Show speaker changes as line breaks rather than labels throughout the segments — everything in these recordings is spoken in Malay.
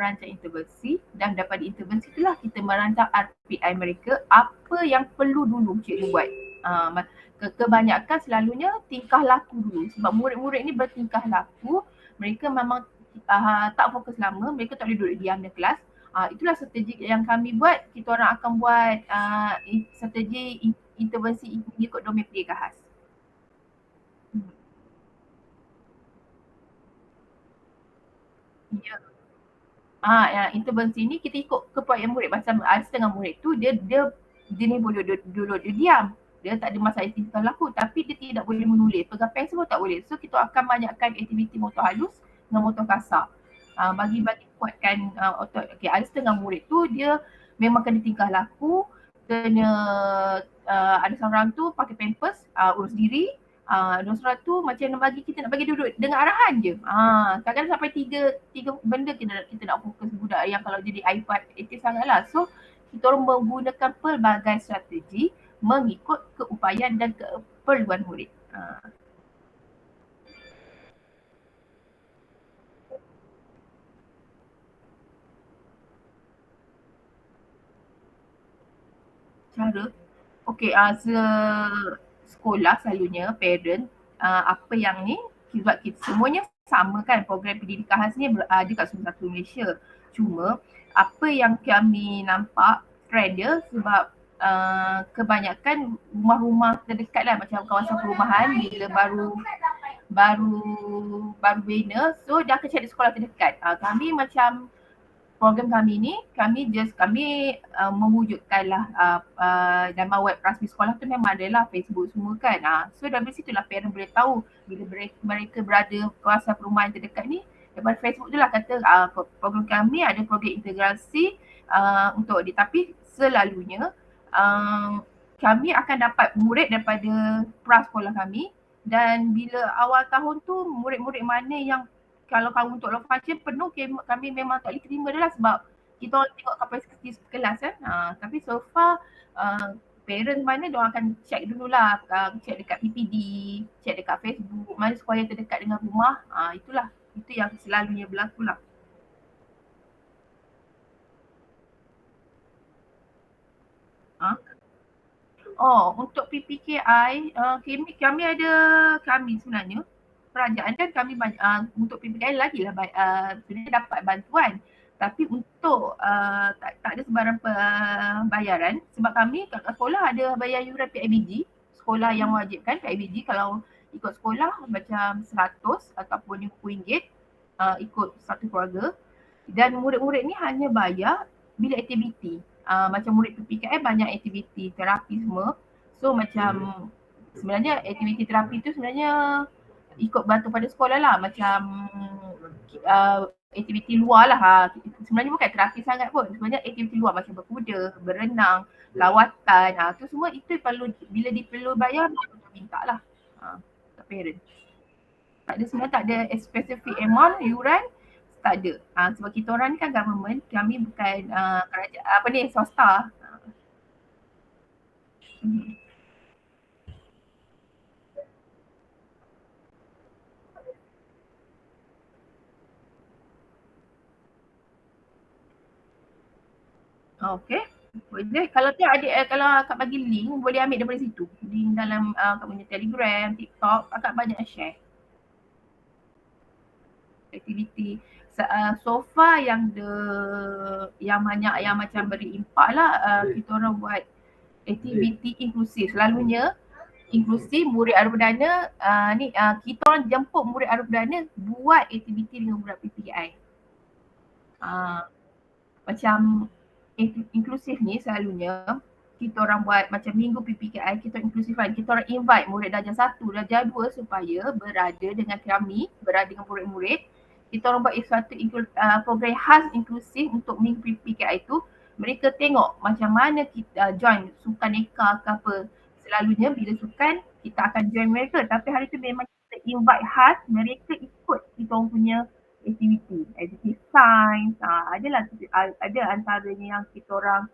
merancang intervensi dan daripada intervensi itulah kita merancang RPI mereka, apa yang perlu dulu cikgu buat. Kebanyakan selalunya tingkah laku dulu sebab murid-murid ni bertingkah laku, mereka memang tak fokus lama, mereka tak boleh duduk diam dalam kelas. Itulah strategi yang kami buat. Kita orang akan buat strategi intervensi mengikut domain pendidikan khas. Ya. Intervensi ni kita ikut kepunyaan murid. Macam ada setengah murid tu dia ni boleh duduk dia diam. Dia tak ada masalah aktiviti laku tapi dia tidak boleh menulis. Pegang pensel pun tak boleh. So kita akan banyakkan aktiviti motor halus dengan motor kasar. Bagi kuatkan otot. Okay, ada setengah murid tu dia memang kena tingkah laku, kena ada seorang tu pakai pampers, urus diri. Nusrat tu macam kita nak bagi duduk dengan arahan je. Kadang-kadang sampai tiga benda kita nak fokus budak yang kalau jadi iPad aktif sangatlah. So kita orang menggunakan pelbagai strategi mengikut keupayaan dan keperluan murid. Cara okey, sekolah selalunya parent apa yang ni sebab kita semuanya sama kan, program pendidikan khas ni ada kat semua satu Malaysia. Cuma apa yang kami nampak trend dia sebab kebanyakan rumah-rumah terdekat lah macam kawasan perumahan bila baru bina, so dia akan cari sekolah terdekat. Kami macam program kami ni, kami mewujudkanlah nama web rasmi sekolah tu memang adalah Facebook semua kan. So dari situlah parent boleh tahu bila mereka berada kawasan perumahan terdekat ni, daripada Facebook tu lah kata program kami ada program integrasi untuk dia. Tapi selalunya kami akan dapat murid daripada prasekolah kami dan bila awal tahun tu murid-murid mana yang kalau kamu untuk low function penuh, kami memang tak boleh terima dia lah sebab kita orang tengok kapasiti kelas kan. Tapi so far parent mana diorang akan check dululah, check dekat PPD, check dekat Facebook, mana sekolah yang terdekat dengan rumah. Itu yang selalunya berlaku lah. Untuk PPKI, kami sebenarnya kerajaan kan kami untuk PPKI lagi lah sebenarnya dapat bantuan. Tapi untuk tak ada sebarang bayaran sebab kami kat sekolah ada bayar yuran PIBG, sekolah yang wajib kan PIBG kalau ikut sekolah macam 100 ataupun RM50 ikut satu keluarga dan murid-murid ni hanya bayar bila aktiviti. Macam murid PPKI banyak aktiviti terapi semua. So macam sebenarnya aktiviti terapi tu sebenarnya ikut bantu pada sekolah lah macam aktiviti luar lah. Sebenarnya bukan terapi sangat pun. Sebenarnya aktiviti luar macam berkuda, berenang, lawatan. Tu semua itu perlu bila diperlu bayar baru minta lah kat parent. Sebenarnya tak ada specific amount yuran, tak ada. Sebab kita orang ni kan government, kami bukan kerajaan swasta. Okey. Boleh. Kalau tu kalau akak bagi link boleh ambil daripada situ. Link dalam akak punya Telegram, TikTok, akak banyak share. Aktiviti so far yang banyak yang macam beri impak lah kita orang buat aktiviti inklusif. Selalunya inklusif murid arus perdana kita orang jemput murid arus perdana buat aktiviti dengan budak PPKI. Macam inklusif ni selalunya kita orang buat macam minggu PPKI kita inklusifan. Kita orang invite murid darjah 1, darjah 2 supaya berada dengan kami, berada dengan murid-murid. Kita orang buat satu program khas inklusif untuk minggu PPKI tu. Mereka tengok macam mana kita join sukan neka ke apa. Selalunya bila sukan kita akan join mereka tapi hari tu memang kita invite khas mereka ikut kita orang punya aktiviti sains, ada antaranya yang kita orang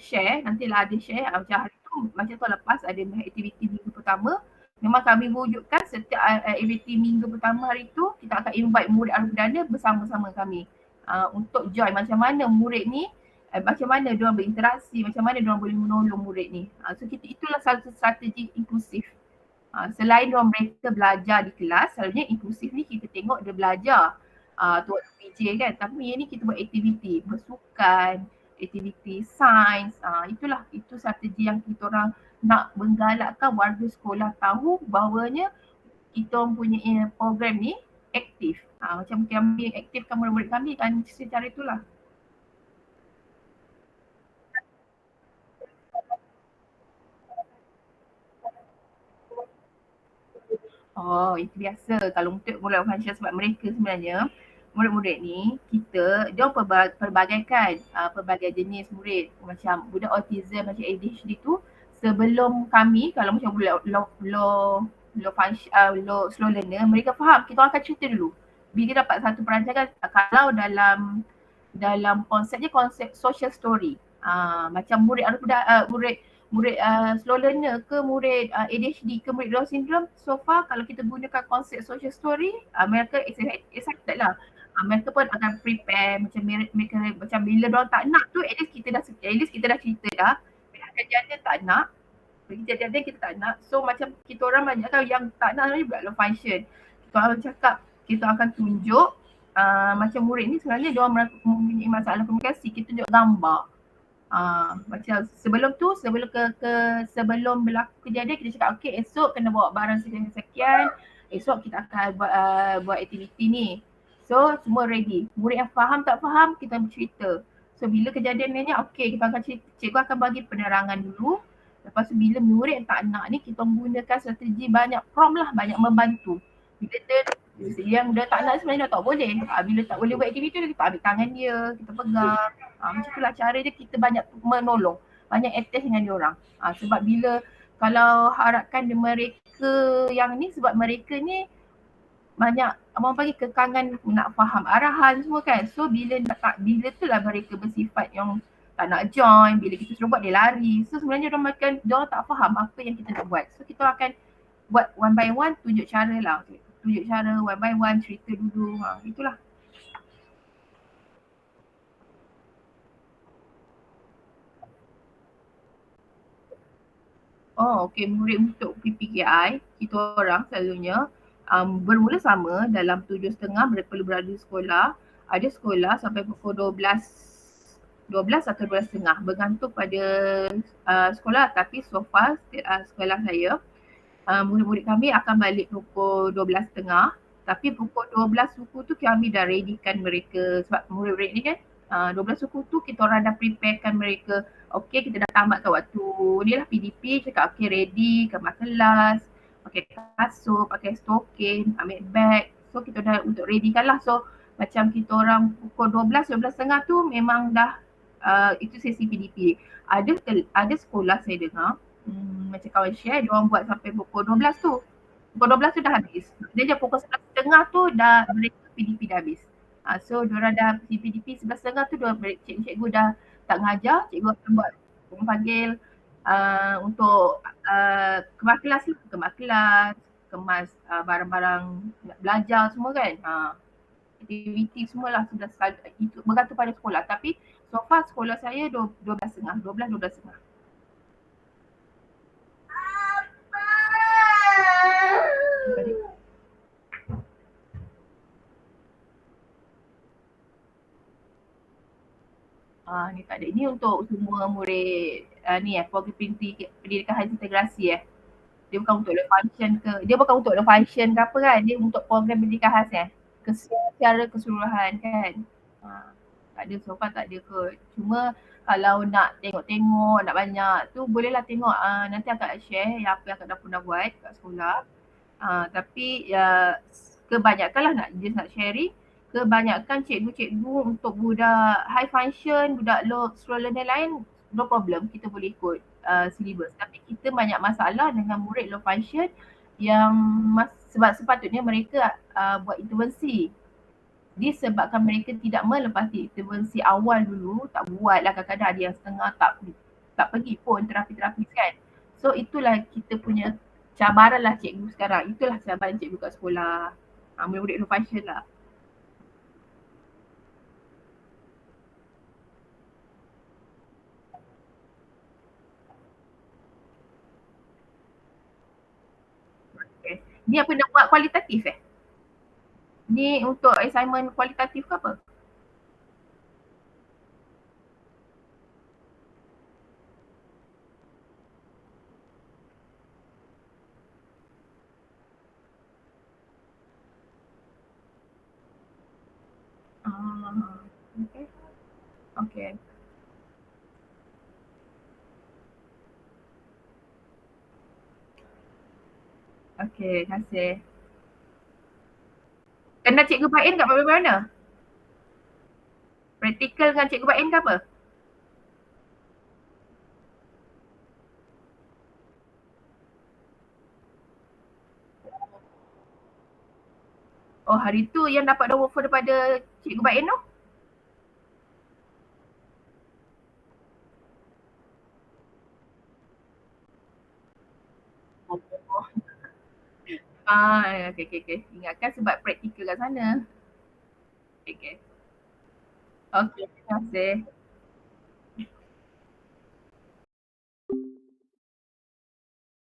share, nantilah ada share macam hari tu, macam tu lepas ada aktiviti minggu pertama, memang kami wujudkan setiap aktiviti minggu pertama hari tu, kita akan invite murid arus perdana bersama-sama kami. untuk join macam mana murid ni macam mana diorang berinteraksi, macam mana diorang boleh menolong murid ni. So itulah satu strategi inklusif. Selain diorang mereka belajar di kelas, selalunya inklusif ni kita tengok dia belajar tu waktu PJ kan, tapi yang ni kita buat aktiviti, bersukan, aktiviti sains, itu strategi yang kita orang nak menggalakkan warga sekolah tahu bahawanya kita punya program ni aktif. Macam kami aktifkan murid-murid kami kan secara itulah. Oh, itu biasa kalau untuk murid function sebab mereka sebenarnya murid-murid ni kita dia pelbagaikan pelbagai jenis murid macam budak autism macam ADHD tu sebelum kami kalau macam budak low function low slow learner mereka faham kita akan cerita dulu bila dapat satu perancangan kalau dalam konsepnya konsep social story macam murid murid murid slow learner ke murid ADHD ke murid Down syndrome so far kalau kita gunakan konsep social story mereka excited lah. Mereka pun akan prepare macam mereka macam bila diorang tak nak tu at least kita dah cerita dah bila kejadian tak nak kejadian kita tak nak so macam kita orang banyak kan yang tak nak ni buat low function kita orang cakap kita akan tunjuk macam murid ni sebenarnya diorang mempunyai masalah komunikasi kita tunjuk gambar. Macam sebelum tu sebelum berlaku kejadian kita cakap okey esok kena bawa barang sekian esok kita akan buat aktiviti ni so semua ready murid yang faham tak faham kita bercerita so bila kejadian ni okey kita akan cerita, cikgu akan bagi penerangan dulu lepas tu bila murid yang tak nak ni kita gunakan strategi banyak prompt lah banyak membantu bila yang dia tak nak sebenarnya dia tak boleh bila tak boleh buat aktiviti tu kita ambil tangan dia kita pegang macam itulah cara dia kita banyak menolong banyak attach dengan dia orang sebab bila kalau harapkan mereka yang ni sebab mereka ni banyak orang panggil kekangan nak faham arahan semua kan so bila tu lah mereka bersifat yang tak nak join bila kita suruh buat dia lari so sebenarnya dia orang tak faham apa yang kita nak buat so kita akan buat one by one tunjuk cara lah tunjuk cara one by one cerita dulu itulah. Oh, okey. Murid untuk PPKI, kita orang selalunya bermula sama dalam 7.30 mereka perlu berada di sekolah. Ada sekolah sampai pukul 12 atau 12.30 bergantung pada sekolah tapi so far sekolah saya murid-murid kami akan balik pukul 12.30 tapi pukul 12 suku tu kami dah readykan mereka sebab murid-murid ni kan 12 suku tu kita orang dah preparekan mereka okey kita dah tamatkan waktu ni lah PDP cakap okey ready kemas kelas pakai kasut, pakai stokin, ambil bag so kita dah untuk readykan lah so macam kita orang pukul 12, 12.30 tu memang dah itu sesi PDP ada sekolah saya dengar macam kawan share dia orang buat sampai pukul 12 tu. Pukul 12 tu dah habis. Dia pukul 11.30 tu dah mereka PDP dah habis. So diorang dah PDP 11.30 tu cikgu dah tak ngajar, cikgu akan buat orang panggil untuk kemas kelas lah, kemas barang-barang nak belajar semua kan. Aktiviti semualah sudah itu bergantung pada sekolah tapi so far sekolah saya 12.30, 12.30. Ni tak ada. Ini untuk semua murid ni program pendidikan khas integrasi Dia bukan untuk function ke. Dia bukan untuk function ke apa kan. Dia untuk program pendidikan khas secara keseluruhan kan. Tak ada so far tak ada kot. Cuma kalau nak tengok-tengok, nak banyak tu bolehlah tengok nanti akak share yang apa yang akak dah pernah buat kat sekolah. Tapi kebanyakan lah nak sharing kebanyakan cikgu-cikgu untuk budak high function, budak low slow learner lain no problem kita boleh ikut syllabus tapi kita banyak masalah dengan murid low function yang sebab sepatutnya mereka buat intervensi disebabkan mereka tidak melepasi intervensi awal dulu tak buat lah kadang-kadang ada yang setengah tak pergi pun terapi-terapi kan so itulah kita punya cabaran lah cikgu sekarang itulah cabaran cikgu kat sekolah murid-murid low function lah. Ni apa nak buat kualitatif eh? Ni untuk assignment kualitatif ke apa? Ah, okay. Okay. Okay, terima kasih. Kenal Cikgu Bain kat mana-mana? Praktikal dengan Cikgu Bain ke apa? Oh, hari tu yang dapat nombor phone daripada Cikgu Bain tu? Oh. Ah, okay, okay, okay. Ingatkan sebab praktikal kat sana. Okay, okay. Okay, terima kasih.